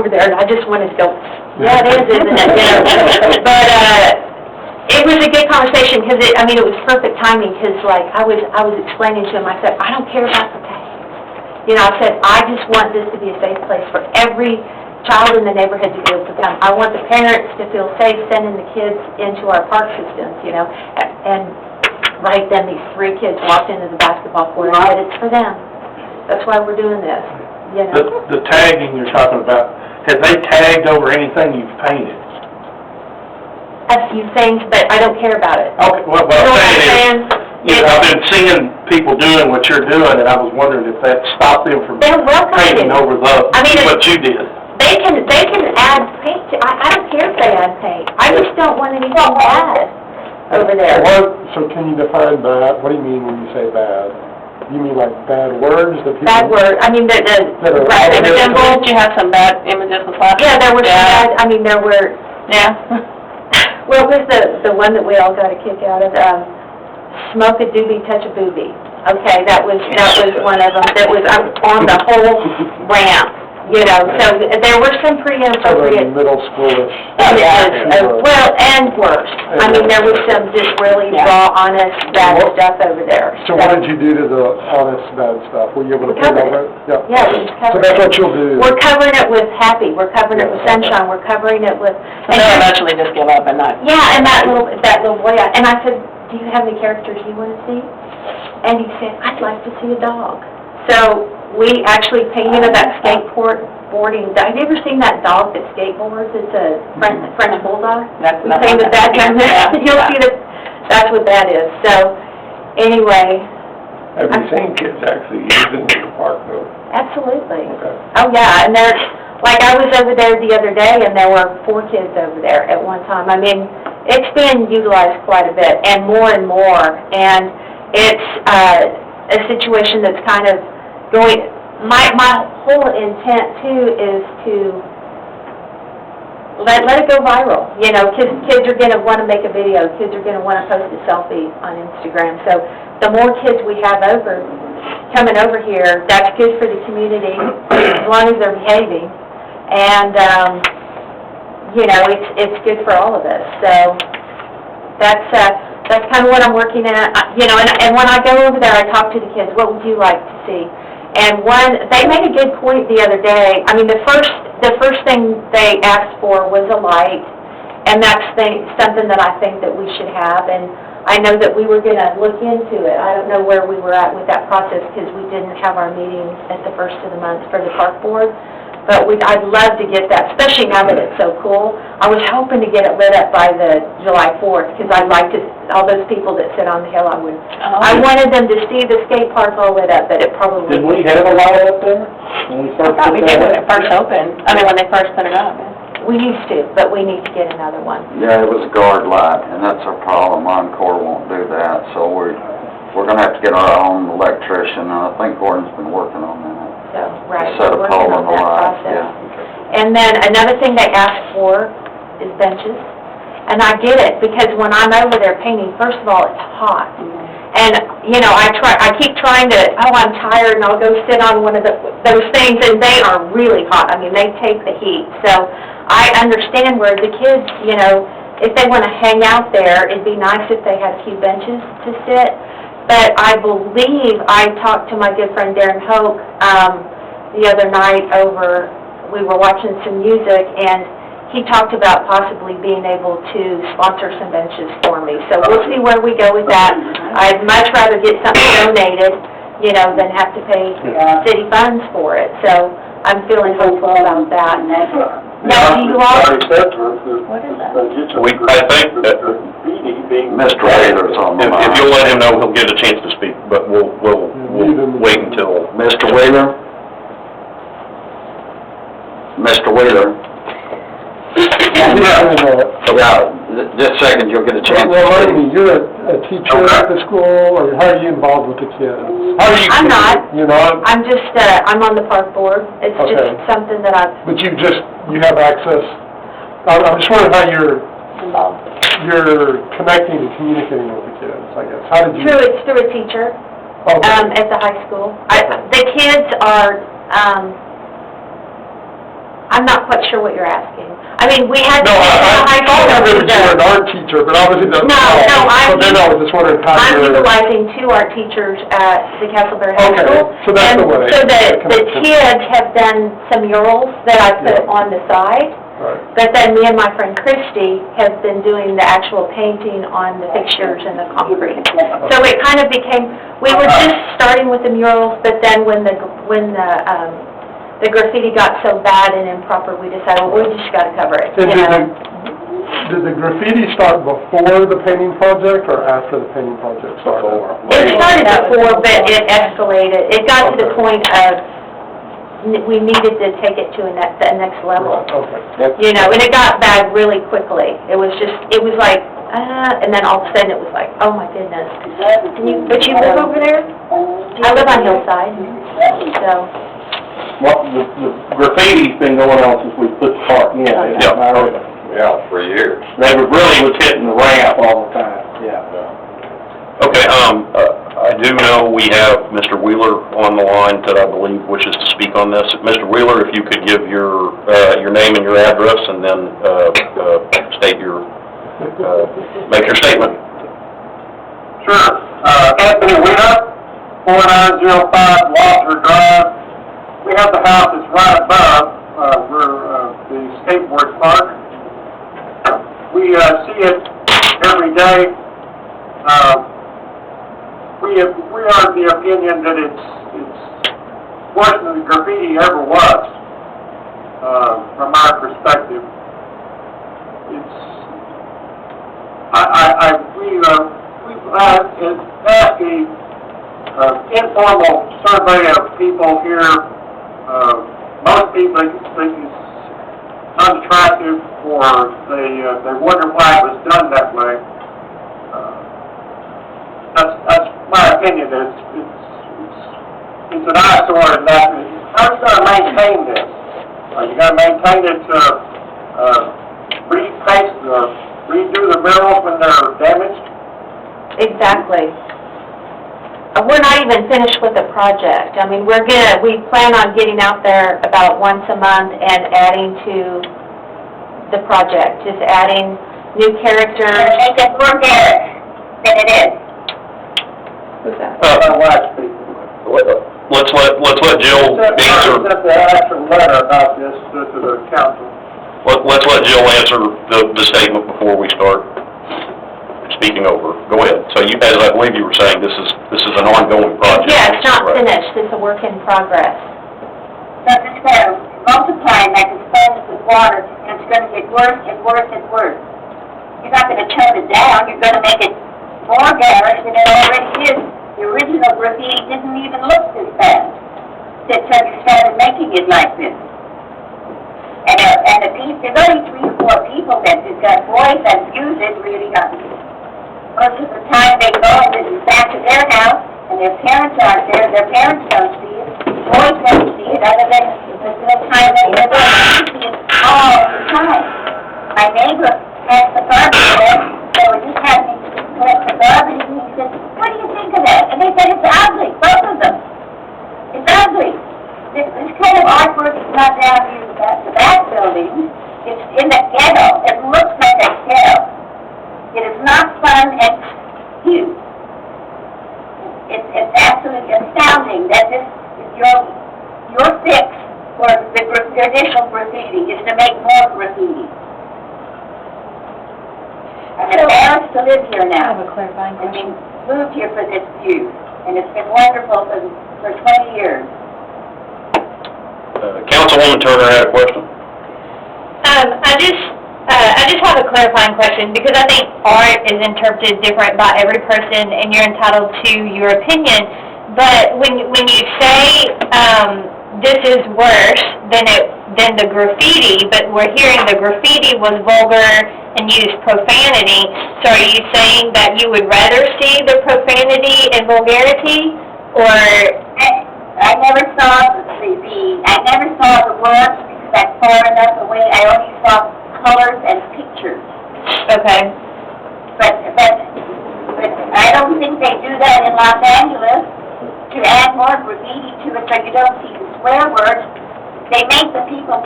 over there, and I just wanted to go, yeah, it is, isn't it? You know? But it was a good conversation because it was perfect timing because like I was explaining to him, I said, I don't care about the pay. You know, I said, I just want this to be a safe place for every child in the neighborhood to be able to come. I want the parents to feel safe sending the kids into our park systems, you know, and right then these 3 kids walked into the basketball court and I said, it's for them. That's why we're doing this, you know. The tagging you're talking about, have they tagged over anything you've painted? A few things, but I don't care about it. Okay, well, what I'm saying is, I've been seeing people doing what you're doing, and I was wondering if that stopped them from painting over what you did. They can add paint. I don't care if they add paint. I just don't want anything bad over there. So can you define bad? What do you mean when you say bad? You mean like bad words that people... Bad words. I mean, the graphic symbols. Did you have some bad images with last? Yeah, there were some bad. I mean, there were... Yeah. Well, it was the one that we all got a kick out of, smoke a doobie, touch a boobie. Okay, that was one of them. That was on the whole ramp, you know. So there were some pretty inappropriate... middle schoolish. Well, and worse. I mean, there was some just really raw, honest, bad stuff over there. So what did you do to the honest, bad stuff? Were you able to put over it? Yeah, we just covered it. So that's what you'll do. We're covering it with happy. We're covering it with sunshine. We're covering it with... So they'll eventually just give up and not... Yeah, and that little boy, and I said, do you have any characters you want to see? And he said, I'd like to see a dog. So we actually painted that skateboarding. Have you ever seen that dog that skateboards? It's a French bulldog. We painted that. You'll see that. That's what that is. So anyway. Have you seen kids actually using the park though? Absolutely. Okay. Oh yeah, and there's, like I was over there the other day and there were 4 kids over there at one time. I mean, it's been utilized quite a bit and more, and it's a situation that's kind of going, my whole intent too is to let it go viral. You know, kids are going to want to make a video, kids are going to want to post a selfie on Instagram. So the more kids we have coming over here, that's good for the community as long as they're behaving. And you know, it's good for all of us. So that's kind of what I'm working at. You know, and when I go over there, I talk to the kids. What would you like to see? And they made a good point the other day. I mean, the first thing they asked for was a light, and that's something that I think that we should have. And I know that we were going to look into it. I don't know where we were at with that process because we didn't have our meeting at the first of the month for the park board. But I'd love to get that, especially now that it's so cool. I was hoping to get it lit up by the July 4th because I'd like to, all those people that sit on the hill, I wanted them to see the skate park all lit up, but it probably... Did we have a light up there when we first we did when it first opened. I mean, when they first put it up. We used to, but we need to get another one. Yeah, it was a guard light, and that's our problem. Encore won't do that, so we're going to have to get our own electrician, and I think Gordon's been working on that. So, right, Instead of working on calling the that light, process. yeah. And then another thing they asked for is benches. And I get it, because when I'm over there painting, first of all, it's hot. And, you know, I keep trying to, I'm tired, and I'll go sit on one of those things, and they are really hot. I mean, they take the heat. So I understand where the kids, you know, if they want to hang out there, it'd be nice if they had a few benches to sit. But I believe, I talked to my good friend Darren Hoke the other night we were watching some music, and he talked about possibly being able to sponsor some benches for me. So we'll see where we go with that. I'd much rather get something donated, you know, than have to pay city funds for it. So I'm feeling hopeful about that. Now, do you all... What is that? I think that Mr. Wheeler's on the line. if you'll let him know, he'll get a chance to speak, but we'll wait until... Mr. Wheeler? Mr. Wheeler? Yeah, just a second, you'll get a chance. Well, Amy, you're a teacher at the school, or how are you involved with the kids? I'm not. You're not? I'm just, I'm on the park board. It's just something that I've... But you have access. I'm just wondering how you're connecting and communicating with the kids, I guess. How did you... It's through a teacher at the high school. The kids are, I'm not quite sure what you're asking. I mean, we had. No, I thought that you were an art teacher, but obviously that's not. No, So then I was just wondering how I'm you're... utilizing 2 art teachers at the Castleberry High Okay, School. so that's the way. And so the kids have done some murals that I put on the side, Right. but then me and my friend Christy have been doing the actual painting on the fixtures and the concrete. So it kind of became, we were just starting with the murals, but then when the graffiti got so bad and improper, we decided, well, we just gotta cover it, And you know? did the graffiti start before the painting project or after the painting project started? It started before, but it escalated. It got to the point of, we needed to take it to the next level. Right, okay. You know, and it got bad really quickly. It was just, it was like, and then all of a sudden it was like, oh my goodness. But you live over there? I live on Hillside, so. Well, the graffiti's been going on since we put the park in. Yeah, for years. They really was hitting the ramp all the time, yeah. Okay, I do know we have Mr. Wheeler on the line that I believe wishes to speak on this. Mr. Wheeler, if you could give your name and your address and then, state your, make your statement. Sure. Anthony Wheeler, 4905 Walter Drive. We have the house that's right above, the skateboard park. We, see it every day. We are of the opinion that it's worse than the graffiti ever was, from our perspective. We've asked an informal survey of people here. Most people think it's unattractive, or they wonder why it was done that way. That's my opinion. It's an eyesore, and that how are you going to maintain this? Are you going to maintain it to redo the murals when they're damaged? Exactly. We're not even finished with the project. I mean, we plan on getting out there about once a month and adding to the project, just adding new characters. Make it more better than it is. Who's that? Let's let Jill answer, Sent the actual letter about this to the council. let's let Jill answer the statement before we start speaking over. Go ahead. So you, as I believe you were saying, this is an ongoing project. Yeah, it's not Right. finished. It's a work in progress. So it's going to multiply like a sponge with water, and it's going to get worse and worse and worse. You're not going to tone it down, you're going to make it more garish than it already is. The original graffiti didn't even look this bad until you started making it like this. And there's only 3 or 4 people that got boys that use it really on. Most of the time they go and it's back to their house, and their parents aren't there, their parents don't see it, boys never see it, other than the little time they live on, they see it all the time. My neighbor has the garbage there, so we just had me collect the garbage, and he said, what do you think of that? And they said, it's ugly, both of them. It's ugly. This kind of artwork is not down here at the back building, it's in the ghetto, it looks like a ghetto. It is not fun and cute. It's absolutely astounding that this is your fix for the traditional graffiti is to make more graffiti. I'm embarrassed to live here now. I have a clarifying I mean, question. moved here for this view, and it's been wonderful for 20 years. Councilwoman Turner had a question. I just have a clarifying question, because I think art is interpreted different by every person, and you're entitled to your opinion. But when you say this is worse than the graffiti, but we're hearing the graffiti was vulgar and used profanity, so are you saying that you would rather see the profanity and vulgarity, or? I never saw the words because I'm far enough away. I only saw colors and pictures. Okay. But I don't think they do that in Los Angeles to add more graffiti to it so you don't see the swear words. They make the people